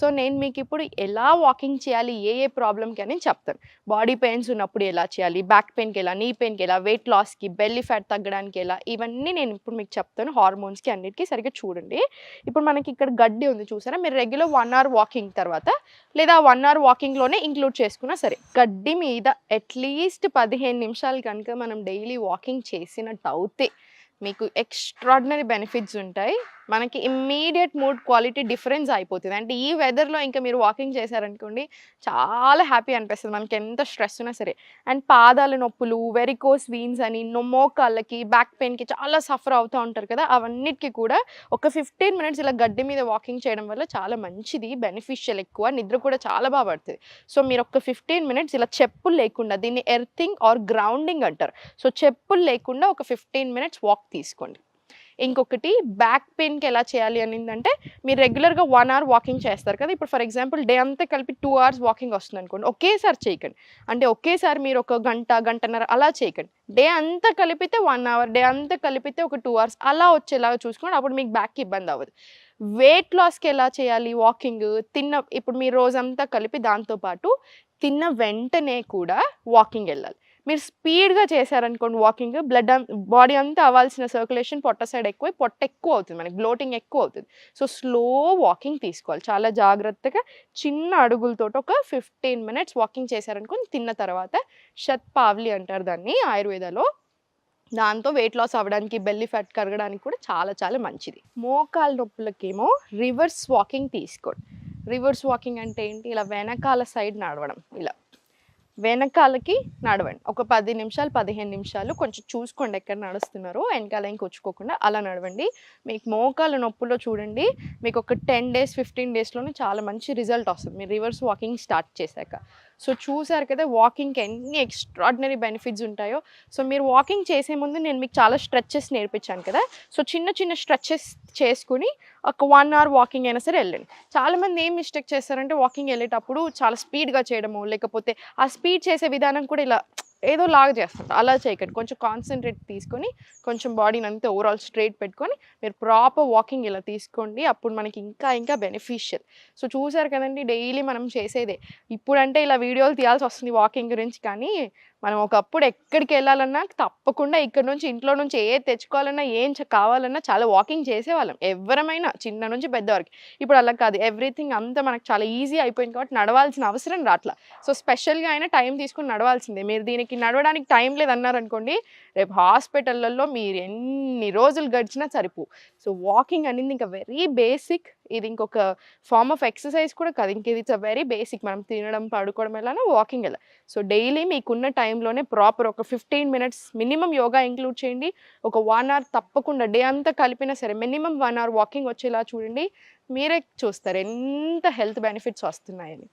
So నేను మీకు ఇప్పుడు ఎలా వాకింగ్ చేయాలి, ఏ ఏ ప్రాబ్లమ్కి అని చెప్తాను. బాడీ పెయిన్స్ ఉన్నప్పుడు ఎలా చేయాలి, బ్యాక్ పెయిన్కి ఎలా, నీ పెయిన్కి ఎలా, వెయిట్ లాస్కి, బెల్లీ ఫ్యాట్ తగ్గడానికి ఎలా, ఇవన్నీ నేను ఇప్పుడు మీకు చెప్తాను. హార్మోన్స్కి అన్నిటికీ సరిగ్గా చూడండి. ఇప్పుడు మనకి ఇక్కడ గడ్డి ఉంది చూసారా, మీరు రెగ్యులర్ 1 అవర్ వాకింగ్ తర్వాత లేదా 1 అవర్ వాకింగ్లోనే ఇంక్లూడ్ చేసుకున్నా సరే, గడ్డి మీద అట్లీస్ట్ 15 నిమిషాలు కనుక మనం డైలీ వాకింగ్ చేసినట్టు అవుతే మీకు ఎక్స్ట్రాడినరీ బెనిఫిట్స్ ఉంటాయి. మనకి ఇమ్మీడియట్ మూడ్ క్వాలిటీ డిఫరెన్స్ అయిపోతుంది. అంటే ఈ వెదర్‌లో ఇంకా మీరు వాకింగ్ చేశారనుకోండి, చాలా హ్యాపీ అనిపిస్తది. మనకి ఎంత స్ట్రెస్ ఉన్నా సరే. అండ్ పాదాల నొప్పులు, వెరికోస్ వీన్స్ అని, మోకాళ్ళకి, బ్యాక్ పెయిన్‌కి చాలా సఫర్ అవుతూ ఉంటారు కదా! అవన్నిటికి కూడా ఒక 15 మినిట్స్ ఇలా గడ్డి మీద వాకింగ్ చేయడం వల్ల చాలా మంచిది. బెనిఫిషియల్ ఎక్కువ. నిద్ర కూడా చాలా బా పడతది. సో మీరు ఒక 15 మినిట్స్ ఇలా చెప్పులు లేకుండా, దీన్ని ఎర్తింగ్ ఆర్ గ్రౌండింగ్ అంటారు. సో చెప్పులు లేకుండా ఒక 15 మినిట్స్ వాక్ తీసుకోండి. ఇంకొకటి బ్యాక్ పెయిన్‌కి ఎలా చేయాలి అనిందంటే, మీరు రెగ్యులర్‌గా 1 అవర్ వాకింగ్ చేస్తారు కదా! ఇప్పుడు ఫర్ ఎగ్జాంపుల్ డే అంతా కలిపి 2 అవర్స్ వాకింగ్ వస్తుందనుకోండి. ఒకేసారి చేయకండి. అంటే ఒకేసారి మీరు ఒక గంట, గంటన్నర అలా చేయకండి. డే అంతా కలిపితే 1 అవర్, డే అంతా కలిపితే ఒక 2 అవర్స్ అలా వచ్చేలాగా చూసుకోండి. అప్పుడు మీకు బ్యాక్‌కి ఇబ్బంది అవ్వదు. వెయిట్ లాస్‌కి ఎలా చేయాలి వాకింగ్? ఇప్పుడు మీరు రోజంతా కలిపి దాంతో పాటు తిన్న వెంటనే కూడా వాకింగ్ ఎళ్ళాలి. మీరు స్పీడ్‌గా చేశారనుకోండి వాకింగ్, బాడీ అంతా అవ్వాల్సిన సర్క్యులేషన్ పొట్ట సైడ్ ఎక్కువై పొట్ట ఎక్కువ అవుతుంది. మనకి బ్లోటింగ్ ఎక్కువ అవుతుంది. సో స్లో వాకింగ్ తీసుకోవాలి. చాలా జాగ్రత్తగా చిన్న అడుగులతోటి ఒక 15 మినిట్స్ వాకింగ్ చేశారనుకోండి, తిన్న తర్వాత శత్పావలి అంటారు దాన్ని ఆయుర్వేదాలో. దాంతో వెయిట్ లాస్ అవ్వడానికి, బెల్లీ ఫ్యాట్ కరగడానికి కూడా చాలా చాలా మంచిది. మోకాళ్ళ నొప్పులకేమో రివర్స్ వాకింగ్ తీసుకోండి. రివర్స్ వాకింగ్ అంటే ఏంటి? ఇలా వెనకాల సైడ్ నడవడం. ఇలా వెనకాలకి నడవండి. ఒక 10 నిమిషాలు, 15 నిమిషాలు కొంచెం చూసుకోండి ఎక్కడ నడుస్తున్నారో, వెనకాల ఏం కూర్చుకోకుండా అలా నడవండి. మీకు మోకాళ్ళ నొప్పుల్లో చూడండి, మీకు ఒక 10 డేస్, 15 డేస్‌లోనే చాలా మంచి రిజల్ట్ వస్తుంది మీరు రివర్స్ వాకింగ్ స్టార్ట్ చేశాక. సో చూసారు కదా వాకింగ్‌కి ఎన్ని ఎక్స్ట్రాడినరీ బెనిఫిట్స్ ఉంటాయో. సో మీరు వాకింగ్ చేసే ముందు నేను మీకు చాలా స్ట్రెచెస్ నేర్పించాను కదా! సో చిన్న చిన్న స్ట్రెచెస్ చేసుకొని ఒక 1 అవర్ వాకింగ్ అయినా సరే వెళ్ళండి. చాలామంది ఏం మిస్టేక్ చేస్తారంటే వాకింగ్ వెళ్ళేటప్పుడు చాలా స్పీడ్‌గా చేయడము, లేకపోతే ఆ స్పీడ్ చేసే విధానం కూడా ఇలా ఏదో లాగా చేస్తుంటారు. అలా చేయకండి. కొంచెం కాన్సంట్రేట్ తీసుకొని, కొంచెం బాడీని అంతా ఓవరాల్ స్ట్రెయిట్ పెట్టుకొని మీరు ప్రాపర్ వాకింగ్ ఇలా తీసుకోండి. అప్పుడు మనకి ఇంకా ఇంకా బెనిఫిషియల్. సో చూసారు కదండీ డైలీ మనం చేసేదే. ఇప్పుడంటే ఇలా వీడియోలు తీయాల్సి వస్తుంది వాకింగ్ గురించి, కానీ మనం ఒకప్పుడు ఎక్కడికి వెళ్ళాలన్నా తప్పకుండా ఇక్కడ నుంచి ఇంట్లో నుంచి ఏది తెచ్చుకోవాలన్నా, ఏం కావాలన్నా చాలా వాకింగ్ చేసేవాళ్ళం. ఎవ్వరమైనా చిన్న నుంచి పెద్దవరకు. ఇప్పుడు అలా కాదు. ఎవ్రీథింగ్ అంతా మనకు చాలా ఈజీ అయిపోయింది కాబట్టి నడవాల్సిన అవసరం రాట్లా. సో స్పెషల్‌గా అయినా టైం తీసుకొని నడవాల్సిందే. మీరు దీనికి నడవడానికి టైం లేదన్నారనుకోండి, రేపు హాస్పిటల్‌లలో మీరు ఎన్ని రోజులు గడిచినా సరిపోవు. సో వాకింగ్ అనేది ఇంకా వెరీ బేసిక్. ఇది ఇంకొక ఫార్మ్ ఆఫ్ ఎక్సర్సైజ్ కూడా కాదు. ఇంక ఇది ఇట్స్ వెరీ బేసిక్. మనం తినడం, పడుకోవడం ఎలానో వాకింగ్ ఎలా. సో డైలీ మీకున్న టైంలోనే ప్రాపర్ ఒక 15 మినిట్స్ మినిమమ్ యోగా ఇంక్లూడ్ చేయండి. ఒక 1 అవర్ తప్పకుండా డే అంతా కలిపినా సరే మినిమమ్ 1 అవర్ వాకింగ్ వచ్చేలా చూడండి. మీరే చూస్తారు ఎంత హెల్త్ బెనిఫిట్స్ వస్తున్నాయని.